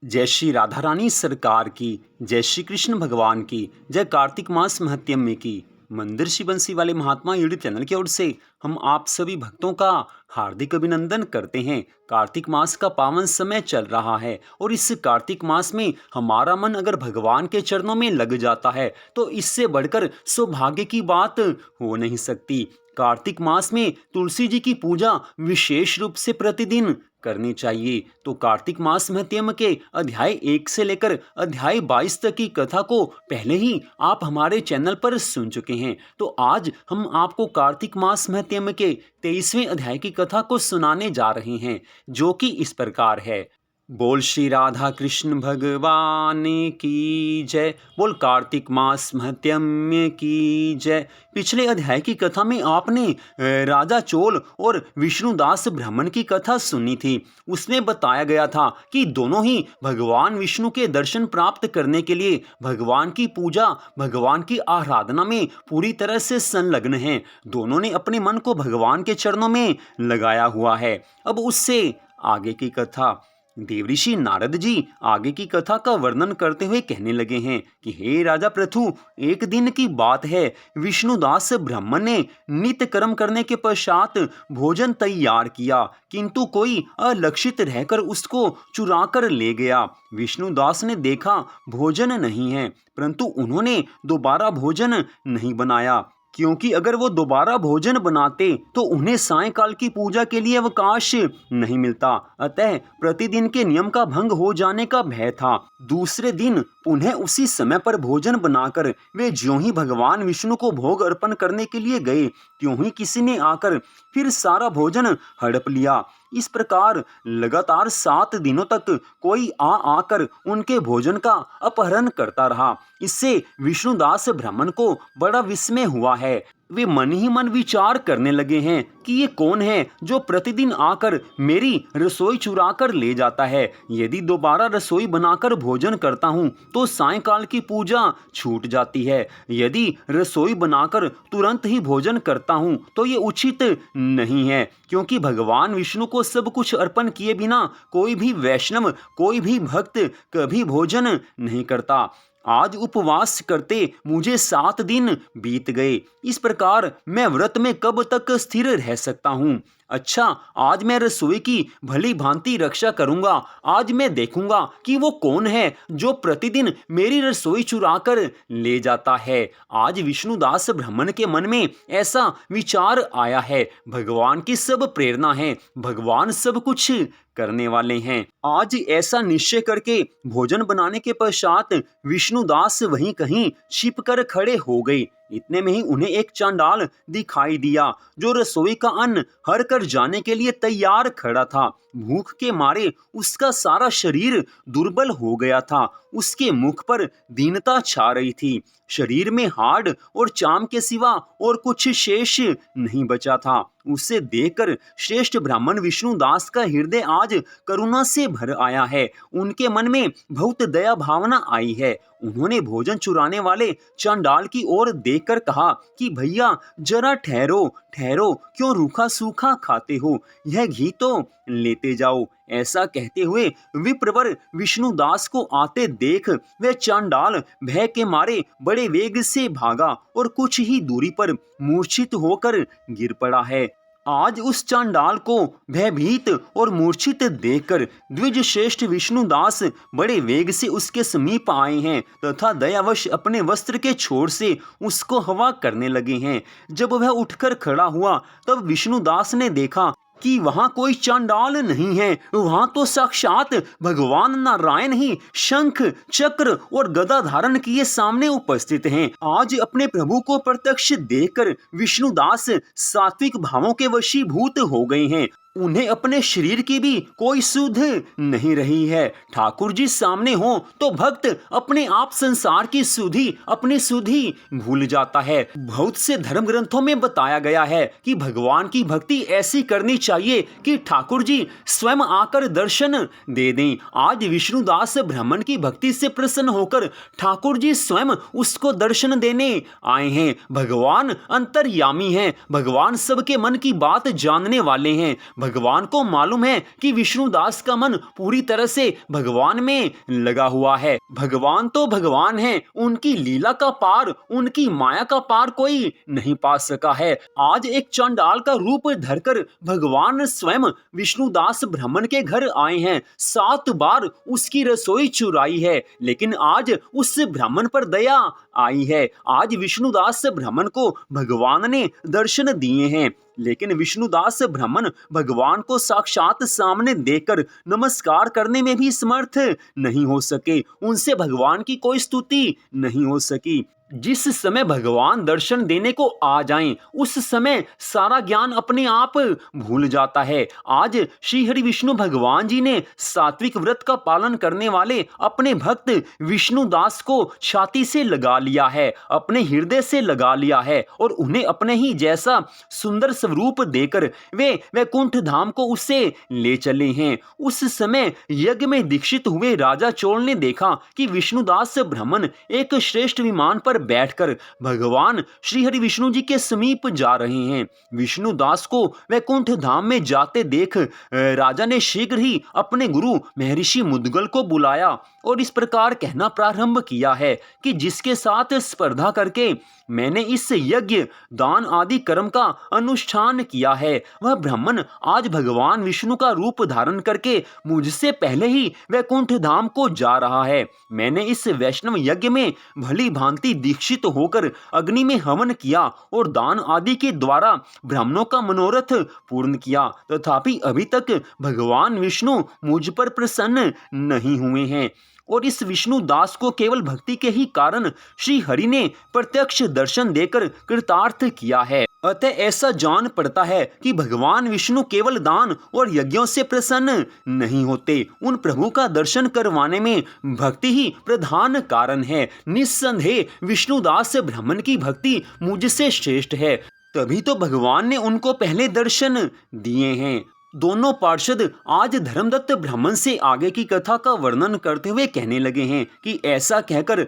जय श्री राधा रानी सरकार की, जय श्री कृष्ण भगवान की, जय कार्तिक मास महत्म्य की। मंदिर श्री बंसी वाले महात्मा यूट्यूब चैनल की ओर से हम आप सभी भक्तों का हार्दिक अभिनंदन करते हैं। कार्तिक मास का पावन समय चल रहा है और इस कार्तिक मास में हमारा मन अगर भगवान के चरणों में लग जाता है तो इससे बढ़कर सौभाग्य की बात हो नहीं सकती। कार्तिक मास में तुलसी जी की पूजा विशेष रूप से प्रतिदिन करनी चाहिए। तो कार्तिक मास महत्म्य के अध्याय 1 से लेकर अध्याय 22 तक की कथा को पहले ही आप हमारे चैनल पर सुन चुके हैं। तो आज हम आपको कार्तिक मास महत्म्य के 23वें अध्याय की कथा को सुनाने जा रहे हैं, जो कि इस प्रकार है। बोल श्री राधा कृष्ण भगवान की जय। बोल कार्तिक मास महत्म्य की जय। पिछले अध्याय की कथा में आपने राजा चोल और विष्णुदास ब्राह्मण की कथा सुनी थी। उसमें बताया गया था कि दोनों ही भगवान विष्णु के दर्शन प्राप्त करने के लिए भगवान की पूजा, भगवान की आराधना में पूरी तरह से संलग्न हैं। दोनों ने अपने मन को भगवान के चरणों में लगाया हुआ है। अब उससे आगे की कथा, देवऋषि नारद जी आगे की कथा का वर्णन करते हुए कहने लगे हैं कि हे राजा पृथु, एक दिन की बात है, विष्णुदास ब्राह्मण ने नित्य कर्म करने के पश्चात भोजन तैयार किया, किंतु कोई अलक्षित रहकर उसको चुरा कर ले गया। विष्णुदास ने देखा भोजन नहीं है, परंतु उन्होंने दोबारा भोजन नहीं बनाया, क्योंकि अगर वो दोबारा भोजन बनाते तो उन्हें सायंकाल की पूजा के लिए अवकाश नहीं मिलता। अतः प्रतिदिन के नियम का भंग हो जाने का भय था। दूसरे दिन पुनः उसी समय पर भोजन बनाकर वे ज्यों ही भगवान विष्णु को भोग अर्पण करने के लिए गए, त्यों ही किसी ने आकर फिर सारा भोजन हड़प लिया। इस प्रकार लगातार 7 दिनों तक कोई आकर उनके भोजन का अपहरण करता रहा। इससे विष्णुदास ब्राह्मण को बड़ा विस्मय हुआ है। वे मन ही मन विचार करने लगे हैं कि ये कौन है जो प्रतिदिन आकर मेरी रसोई चुरा कर ले जाता है। यदि दोबारा रसोई बनाकर भोजन करता हूँ तो सायंकाल की पूजा छूट जाती है। यदि रसोई बनाकर तुरंत ही भोजन करता हूँ तो ये उचित नहीं है, क्योंकि भगवान विष्णु को सब कुछ अर्पण किए बिना कोई भी वैष्णव, कोई भी भक्त कभी भोजन नहीं करता। आज उपवास करते मुझे 7 दिन बीत गए। इस प्रकार मैं व्रत में कब तक स्थिर रह सकता हूँ। अच्छा, आज मैं रसोई की भली भांति रक्षा करूंगा। आज मैं देखूंगा कि वो कौन है जो प्रतिदिन मेरी रसोई चुरा कर ले जाता है। आज विष्णुदास ब्राह्मण के मन में ऐसा विचार आया है। भगवान की सब प्रेरणा है, भगवान सब कुछ करने वाले हैं। आज ऐसा निश्चय करके भोजन बनाने के पश्चात विष्णुदास वहीं कहीं छिपकर खड़े हो गए। इतने में ही उन्हें एक चांडाल दिखाई दिया जो रसोई का अन्न हर कर जाने के लिए तैयार खड़ा था। भूख के मारे उसका सारा शरीर दुर्बल हो गया था। उसके मुख पर दीनता छा रही थी। शरीर में हाड़ और चाम के सिवा और कुछ शेष नहीं बचा था। उसे देखकर श्रेष्ठ ब्राह्मण विष्णुदास का हृदय आज करुणा से भर आया है। उनके मन में बहुत दया भावना आई है। उन्होंने भोजन चुराने वाले चांडाल की ओर देखकर कहा कि भैया जरा ठहरो ठहरो, क्यों रूखा सूखा खाते हो, यह घी तो लेते जाओ। ऐसा कहते हुए विप्रवर विष्णुदास को आते देख वह चांडाल भय के मारे बड़े वेग से भागा और कुछ ही दूरी पर मूर्छित होकर गिर पड़ा है। आज उस चांडाल को भयभीत और मूर्छित देखकर द्विज श्रेष्ठ विष्णुदास बड़े वेग से उसके समीप आए हैं तथा दयावश अपने वस्त्र के छोर से उसको हवा करने लगे हैं। जब वह उठकर खड़ा हुआ तब विष्णुदास ने देखा कि वहां कोई चांडाल नहीं है, वहां तो साक्षात भगवान नारायण ही शंख, चक्र और गदा धारण किए सामने उपस्थित हैं। आज अपने प्रभु को प्रत्यक्ष देखकर विष्णुदास सात्विक भावों के वशीभूत हो गए हैं। उन्हें अपने शरीर की भी कोई सुध नहीं रही है। ठाकुर जी सामने हो तो भक्त अपने आप संसार की सुधि, अपनी सुधि भूल जाता है। बहुत से धर्म ग्रंथों में बताया गया है कि भगवान की भक्ति ऐसी करनी चाहिए कि ठाकुर जी स्वयं आकर दर्शन दे दें। आज विष्णुदास ब्राह्मण की भक्ति से प्रसन्न होकर ठाकुर जी स्वयं उसको दर्शन देने आए हैं। भगवान अंतर्यामी हैं, भगवान सबके मन की बात जानने वाले हैं। भगवान को मालूम है कि विष्णुदास का मन पूरी तरह से भगवान में लगा हुआ है। भगवान तो भगवान हैं, उनकी लीला का पार, उनकी माया का पार कोई नहीं पा सका है। आज एक चंडाल का रूप धरकर भगवान स्वयं विष्णुदास ब्राह्मण के घर आए हैं। 7 बार उसकी रसोई चुराई है, लेकिन आज उस ब्राह्मण पर दया आई है। आज विष्णुदास ब्राह्मण को भगवान ने दर्शन दिए हैं, लेकिन विष्णुदास ब्राह्मण भगवान को साक्षात सामने देखकर नमस्कार करने में भी समर्थ नहीं हो सके। उनसे भगवान की कोई स्तुति नहीं हो सकी। जिस समय भगवान दर्शन देने को आ जाएं, उस समय सारा ज्ञान अपने आप भूल जाता है। आज श्री हरि विष्णु भगवान जी ने सात्विक व्रत का पालन करने वाले अपने भक्त विष्णुदास को छाती से लगा लिया है, अपने हृदय से लगा लिया है और उन्हें अपने ही जैसा सुंदर स्वरूप देकर वे वैकुंठ धाम को उससे ले चले हैं। उस समय यज्ञ में दीक्षित हुए राजा चोल ने देखा कि विष्णुदास ब्राह्मण एक श्रेष्ठ विमान पर बैठकर भगवान श्री हरि विष्णु जी के समीप जा रहे हैं। विष्णुदास को वैकुंठ धाम में जाते देख राजा ने शीघ्र ही अपने गुरु महर्षि मुद्गल को बुलाया और इस प्रकार कहना प्रारंभ किया है कि जिसके साथ स्पर्धा करके मैंने इस यज्ञ दान आदि कर्म का अनुष्ठान किया है, वह ब्राह्मण आज भगवान विष्णु का रूप धारण करके मुझसे पहले ही वैकुंठ धाम को जा रहा है। मैंने इस वैष्णव यज्ञ में भली भांति दीक्षित होकर अग्नि में हवन किया और दान आदि के द्वारा ब्राह्मणों का मनोरथ पूर्ण किया, तथापि अभी तक भगवान विष्णु मुझ पर प्रसन्न नहीं हुए हैं और इस विष्णु दास को केवल भक्ति के ही कारण श्री हरि ने प्रत्यक्ष दर्शन देकर कृतार्थ किया है। अतः ऐसा जान पड़ता है कि भगवान विष्णु केवल दान और यज्ञों से प्रसन्न नहीं होते, उन प्रभु का दर्शन करवाने में भक्ति ही प्रधान कारण है। निस्संदेह विष्णुदास ब्राह्मण की भक्ति मुझसे श्रेष्ठ है, तभी तो भगवान ने उनको पहले दर्शन दिए हैं। दोनों पार्षद आज धर्मदत्त ब्राह्मण से आगे की कथा का वर्णन करते हुए कहने लगे हैं कि ऐसा कहकर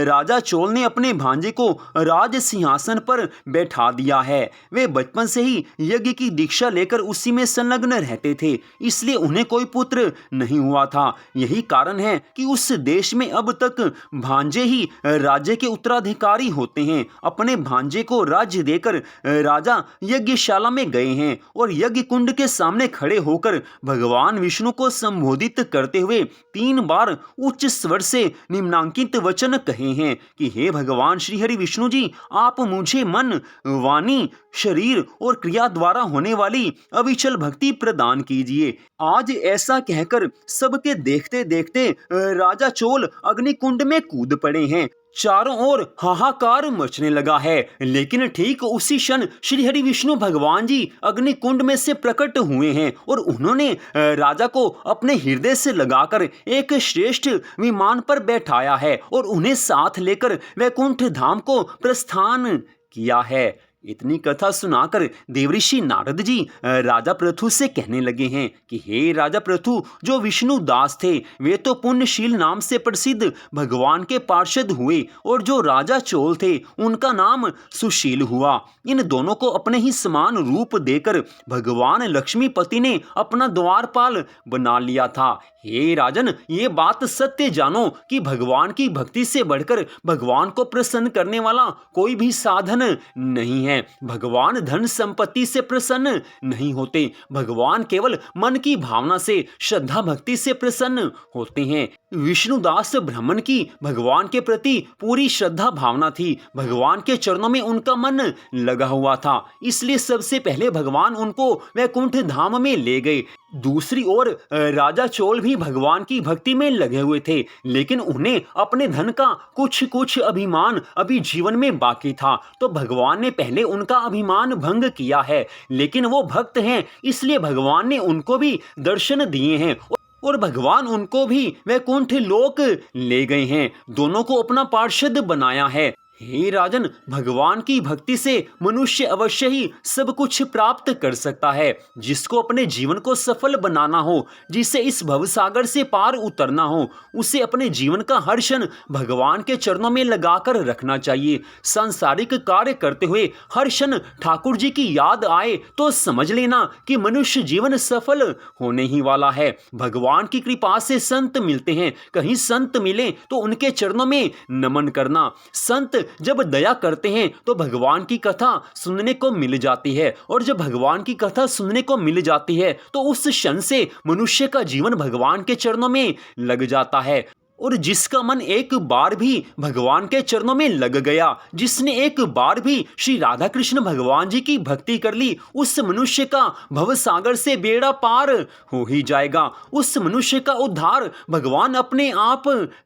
राजा चोल ने अपने भांजे को राज सिंहासन पर बैठा दिया है। वे बचपन से ही यज्ञ की दीक्षा लेकर उसी में संलग्न रहते थे, इसलिए उन्हें कोई पुत्र नहीं हुआ था। यही कारण है कि उस देश में अब तक भांजे ही राज्य के उत्तराधिकारी होते हैं। अपने भांजे को राज्य देकर राजा यज्ञशाला में गए हैं और यज्ञ कुंड के सामने खड़े होकर भगवान विष्णु को संबोधित करते हुए 3 बार उच्च स्वर से निम्नांकित वचन कहे हैं कि हे भगवान श्री हरि विष्णु जी, आप मुझे मन, वाणी, शरीर और क्रिया द्वारा होने वाली अविचल भक्ति प्रदान कीजिए। आज ऐसा कहकर सबके देखते देखते राजा चोल अग्निकुंड में कूद पड़े हैं। चारों ओर हाहाकार मचने लगा है, लेकिन ठीक उसी क्षण श्री हरि विष्णु भगवान जी अग्निकुंड में से प्रकट हुए हैं और उन्होंने राजा को अपने हृदय से लगाकर एक श्रेष्ठ विमान पर बैठाया है और उन्हें साथ लेकर वैकुंठ धाम को प्रस्थान किया है। इतनी कथा सुनाकर देवऋषि नारद जी राजा पृथु से कहने लगे हैं कि हे राजा पृथु, जो विष्णु दास थे वे तो पुण्यशील नाम से प्रसिद्ध भगवान के पार्षद हुए और जो राजा चोल थे उनका नाम सुशील हुआ। इन दोनों को अपने ही समान रूप देकर भगवान लक्ष्मीपति ने अपना द्वारपाल बना लिया था। हे राजन, ये बात सत्य जानो कि भगवान की भक्ति से बढ़कर भगवान को प्रसन्न करने वाला कोई भी साधन नहीं है। भगवान धन संपत्ति से प्रसन्न नहीं होते, भगवान केवल मन की भावना से, श्रद्धा भक्ति से प्रसन्न होते हैं। विष्णुदास ब्राह्मण की भगवान के प्रति पूरी श्रद्धा भावना थी, भगवान के चरणों में उनका मन लगा हुआ था, इसलिए सबसे पहले भगवान उनको वैकुंठ धाम में ले गए। दूसरी ओर राजा चोल भी भगवान की भक्ति में लगे हुए थे, लेकिन उन्हें अपने धन का कुछ अभिमान अभी जीवन में बाकी था, तो भगवान ने पहले उनका अभिमान भंग किया है। लेकिन वो भक्त हैं, इसलिए भगवान ने उनको भी दर्शन दिए हैं और भगवान उनको भी वैकुंठ लोक ले गए हैं। दोनों को अपना पार्षद बनाया है। हे राजन, भगवान की भक्ति से मनुष्य अवश्य ही सब कुछ प्राप्त कर सकता है। जिसको अपने जीवन को सफल बनाना हो, जिसे इस भवसागर से पार उतरना हो, उसे अपने जीवन का हर क्षण भगवान के चरणों में लगाकर रखना चाहिए। सांसारिक कार्य करते हुए हर क्षण ठाकुर जी की याद आए तो समझ लेना कि मनुष्य जीवन सफल होने ही वाला है। भगवान की कृपा से संत मिलते हैं, कहीं संत मिले तो उनके चरणों में नमन करना। संत जब दया करते हैं तो भगवान की कथा सुनने को मिल जाती है, और जब भगवान की कथा सुनने को मिल जाती है तो उस क्षण से मनुष्य का जीवन भगवान के चरणों में लग जाता है। और जिसका मन एक बार भी भगवान के चरणों में लग गया, जिसने एक बार भी श्री राधा कृष्ण भगवान जी की भक्ति कर ली, उस मनुष्य का भवसागर से बेड़ा पार हो ही जाएगा। उस मनुष्य का उद्धार भगवान अपने आप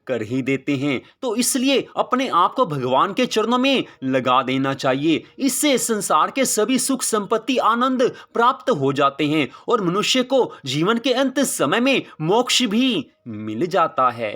कर ही देते हैं। तो इसलिए अपने आप को भगवान के चरणों में लगा देना चाहिए। इससे संसार के सभी सुख संपत्ति आनंद प्राप्त हो जाते हैं और मनुष्य को जीवन के अंत समय में मोक्ष भी मिल जाता है।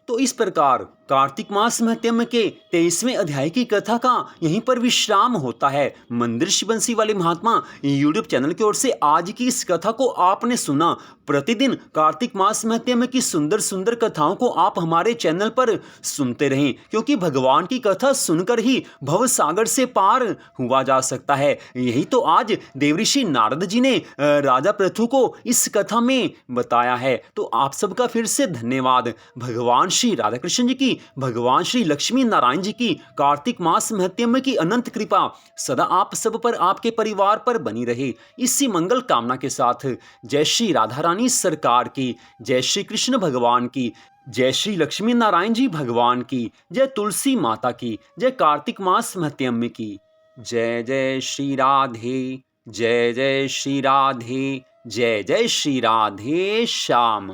तो इस प्रकार कार्तिक मास महत्म्य के 23वें अध्याय की कथा का यहीं पर विश्राम होता है। मंदिर श्री बंसी वाले महात्मा यूट्यूब चैनल की ओर से आज की इस कथा को आपने सुना। प्रतिदिन कार्तिक मास महत्म्य की सुंदर सुंदर कथाओं को आप हमारे चैनल पर सुनते रहें, क्योंकि भगवान की कथा सुनकर ही भव सागर से पार हुआ जा सकता है। यही तो आज देवऋषि नारद जी ने राजा पृथु को इस कथा में बताया है। तो आप सबका फिर से धन्यवाद। भगवान श्री राधा कृष्ण जी की, भगवान श्री लक्ष्मी नारायण जी की कार्तिक मास महत्म्य की अनंत कृपा सदा आप सब पर, आपके परिवार पर बनी रहे। इसी मंगल कामना के साथ जय श्री राधा रानी सरकार की, जय श्री कृष्ण भगवान की, जय श्री लक्ष्मी नारायण जी भगवान की, जय तुलसी माता की, जय कार्तिक मास महत्म्य की। जय जय श्री राधे, जय जय श्री राधे, जय जय श्री राधे श्याम।